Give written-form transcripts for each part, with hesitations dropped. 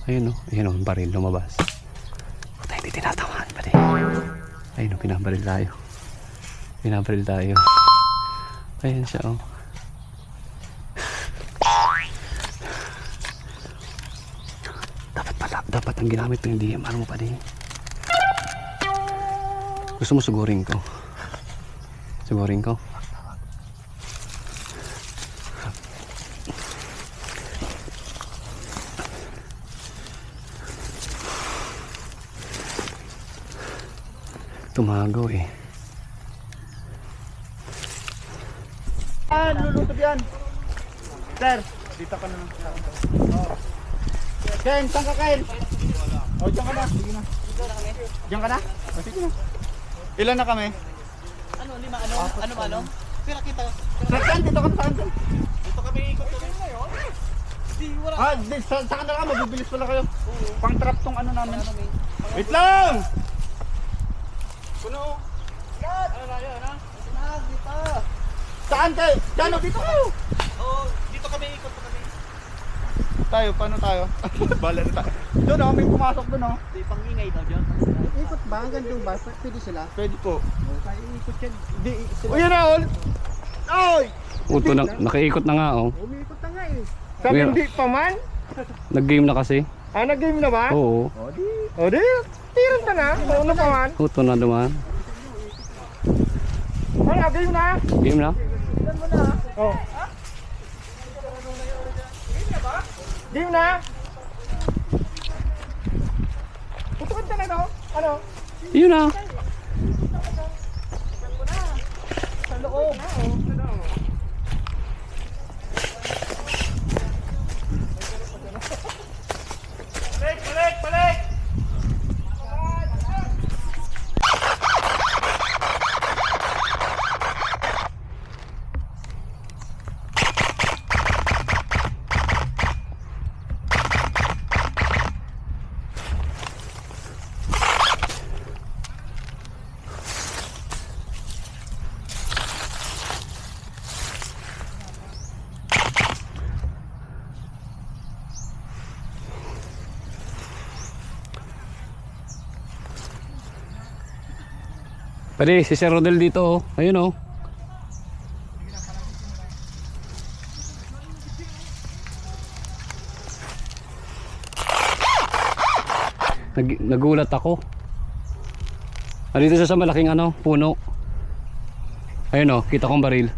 Ayun o, ayun o, yung baril lumabas. Puta, hindi tinatamaan pa din. Ayun o, pinabaril tayo. Pinabaril tayo. Ayun siya o. Dapat ang ginamit mo yung DMR mo pa din. Gusto mo sugurin ko? Sugurin ko? Tumago eh. Lulutob yan. Sir, dito ka na lang. Ken, saan ka Ken? O, dyan ka na. Sige na. Dyan ka na? O, sige na. Ilan na kami? Ano, 5, ano? Pira kita. Sir Ken, dito ka na saan? Dito kami ikot kami ngayon. Di, wala. Sa kanila ka, mabibilis pala kayo. Pang-trap tong ano namin. Wait lang! Puno. Yan! Ano na yun, ha? Sinag, dito. Saan kayo? Dano, dito kayo. Oo, dito kami ikot pa kami. Tayo, paano tayo? Bala na tayo. Doon oh, may pumasok doon oh. Di, pangingay daw dyan. Ikot ba? Hanggang doon ba? Pwede sila? Pwede po. Kaya ikot yan. Di, uy, yun na oh. Oy! Uto na, nakaikot na nga oh. Umiikot na nga eh. Sabi Kuya. hindi pa man? Nag-game na kasi. Ah, nag-game na ba? Oo. O di, tiran ka na. Ano pa man? Uto na dumaan. Ano, game na? Game na? Oh. Game na? Tutukan ka na ito? Ano? Yun na. Sa loob. Balik! Pwede, si Sir Rodel dito oh. Ayun oh. Nagulat ako. Dito siya sa malaking ano, puno. Ayun oh, kita kong baril.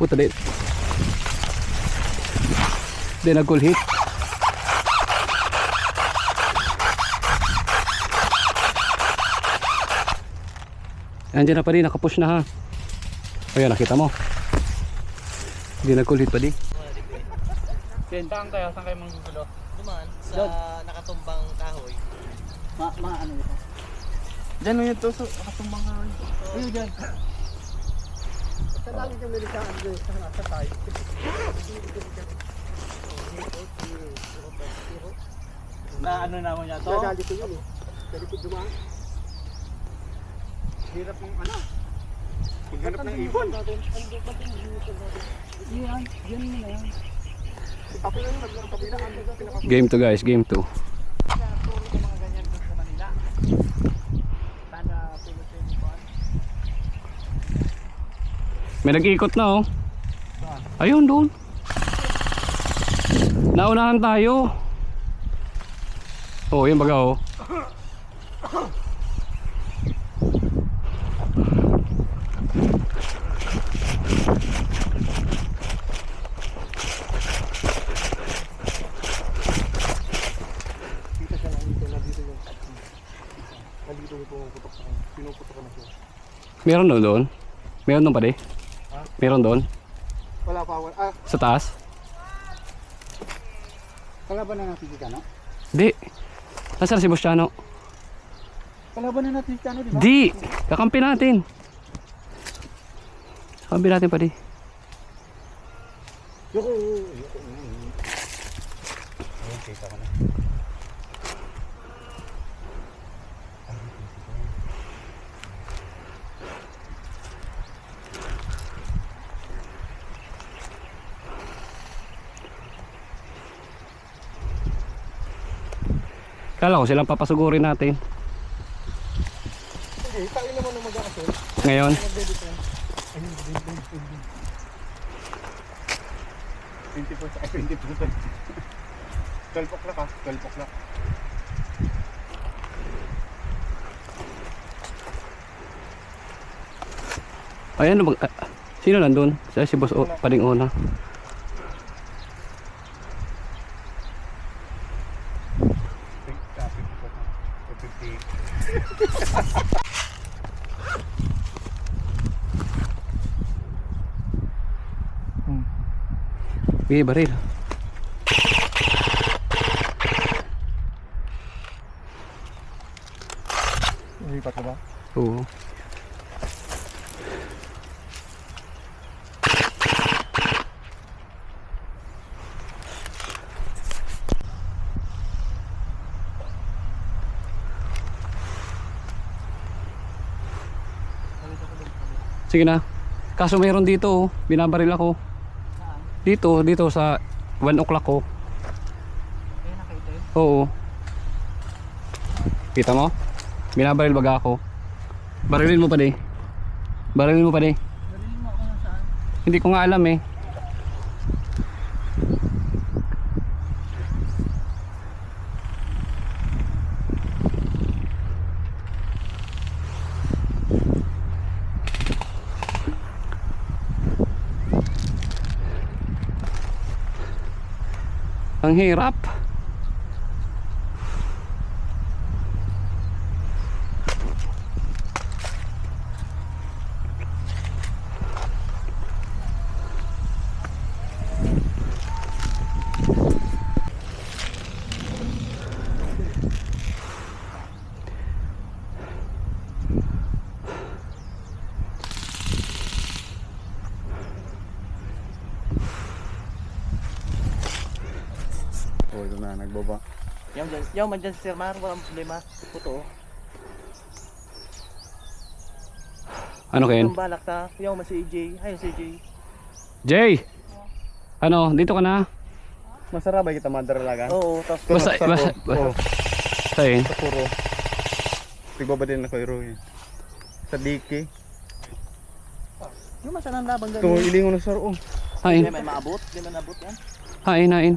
Puta din. Di nag-cool hit. Andiyan na pa rin, nakapush na ha. Ayan, nakita mo. Di nag-cool hit pa di. Saan kayo manggugulo? Dumaan sa nakatumbang kahoy. Ano ito? Diyan mo yung tuso, nakatumbang ka rin. Ayun dyan. Sa dami kang milikaan doon sa nasa tayo. Na ano naman niya to? Nagali ko yun eh. Dali ko dumaan. Hirap ng ano? Paghanap ng ibon. Yan, yan mo na yan. Ako lang naglang kabila. Game 2 guys, game 2. Mga ganyan doon sa Manila. Sana pilotin mo ba? May nag-ikot na oh. Ayun doon. Naunahan tayo. Oh, yun baga oh. Kita siya lang dito, nandito yung nandito yung pumuputok sa kanya. Pinuputok na siya. Meron doon doon. Meron doon pa di. Ha? Meron doon. Wala pa, wala. Ah, Sa taas. kalaban na natin si Chano? Di. Nasaan si Boss Chano? Kalaban na natin si Chano, di ba? Di. Kakampi natin. Kakampi natin pa di. Yoko. Ayun, kita ko na. Kala ko silang papasugurin natin. Sige, tayo naman ng mag-aasol. Ngayon. Ayun, 20%. Ay, 20%. 12 o'clock ha, 12 o'clock. Ayan ano ba? Sino nandun? Si Boss Pading Una. Bigay baril. Lipat ko ba? Oo. Sige na. Kaso mayroon dito oh. Binabaril ako. Dito sa 1 o'clock ko. Ayun nakita yun. Oo. Kita mo? Binabaril baga ako. Barilin mo pa di. Barilin mo pa di. Barilin mo ako nasaan. Hindi ko nga alam eh. Ang hirap. Oh, ito na, nagbaba. Yung man dyan si Sir Mar, walang problema. Totoo. Ano Ken? Yung balak ta, yung man si AJ. Ayun si AJ. Jay! Ano? Dito ka na? Masarap ba kita mandaralagan? Oo, tapos Basta, basta, Oo, Ayun. sa puro. Tigbaba din ako iro eh. Sa diki. yung man saan ang labang Ito, ganun. ilingon na sir. Oh. Hain. Hindi man maabot, hindi man abot yan. Hain.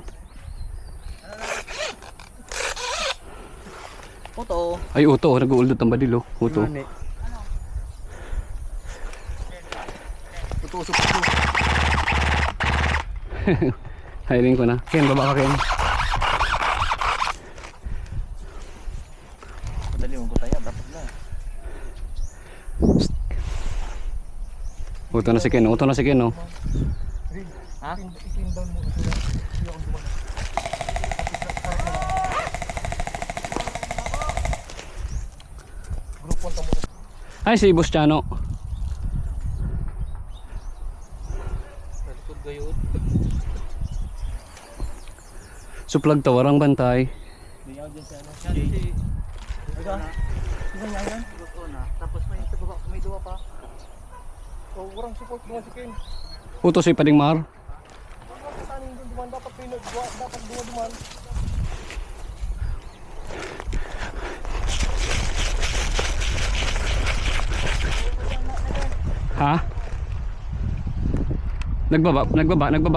Totoo. Ay, uto. Nag-uuldot ang badil oh. Uto. Nani. Tutusok ko. Hailin ko na. Ken, baba ka Ken. Madali mong kutaya, dapat na. Uto na si Ken. Uto na si Ken oh. Ha? Itin down mo. Ay, si Boss Chano. Likod gayod. Suplag tawarang bantay. Hindi ako dyan sa ano. AJ. Ika? Isa nga yan? Totoo na. Tapos may sa baba, may duwa pa. Oh, warang support mo si Ken. Uto si Pading Mar. Taning doon duman dapat dapat duman. Ha? Nagbaba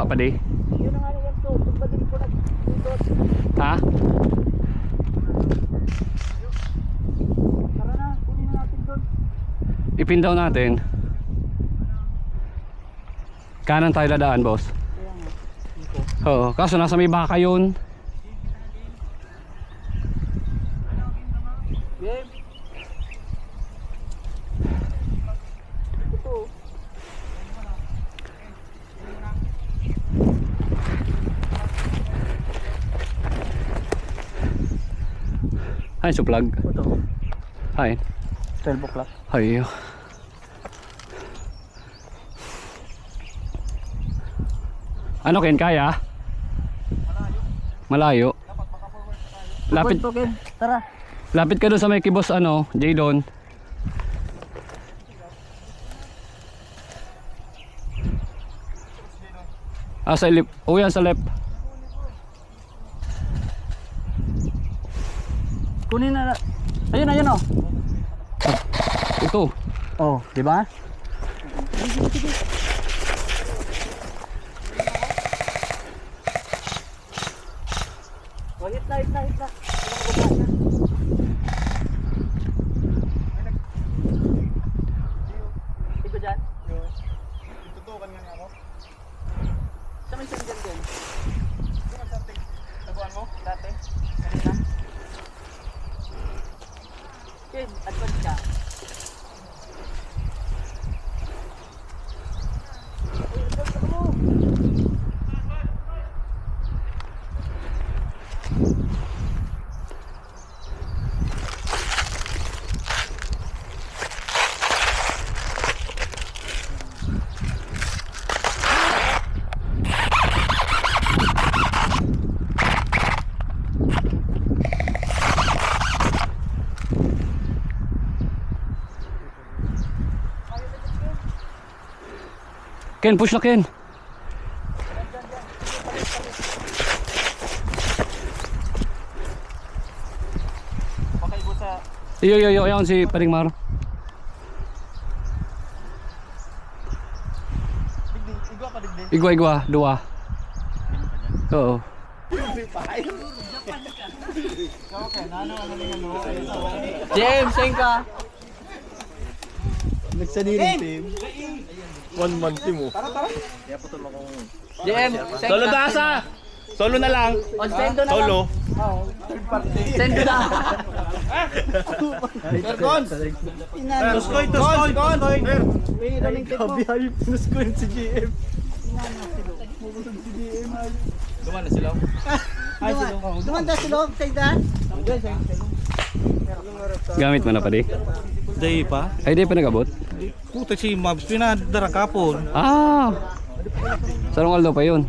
pa di. Yun ang ano yan to. Pag ba din po nag-ikot. Ha? Tara na, kunin na natin doon. Ipin daw natin. Kanan tayo dadaan, boss. Kaya nga. Oo, kaso nasa may baka yun. Game. Ito. Ay, suplag. Ito. Ay. 12 o'clock. Ay. Ano Ken, kaya? Malayo. Lapit, Ito, Ken. Tara. lapit ka doon sa may kibos ano, Jadon. Ah, sa left. Oh, yan sa left. Kunin na. Ayun, ayun oh. Ito. Oh, di ba? Oh, hit na. Ito dyan? Tutukan nga niya ako. Sa may saan dyan, Ken? Taguan mo? Dati? Kanina? Ken, advance ka. Ay, advance ka mo. Ken, push na Ken. Pakaibo sa... Iyo, yan si Paring Maro. Digdig. Igwa pa digdig. Igwa, dua. Oo. Okay, ano yung ano? James, saan ka? Nagsaniling team. 1 month team mo. James, saan Solo ka? dasa! Solo na lang. O, sendo na Solo. lang. Sendo na. Tuskoy, tuskoy, tuskoy. May running tape mo. Kabi, tuskoy si GM. Duman na sila. Dumanda sa loob, Tayda. Gamit mo na pa di. Day pa? Ay, di pa nagabot. Puta si Mabs, pinadara kapon. Ah! Sarong Aldo pa yun.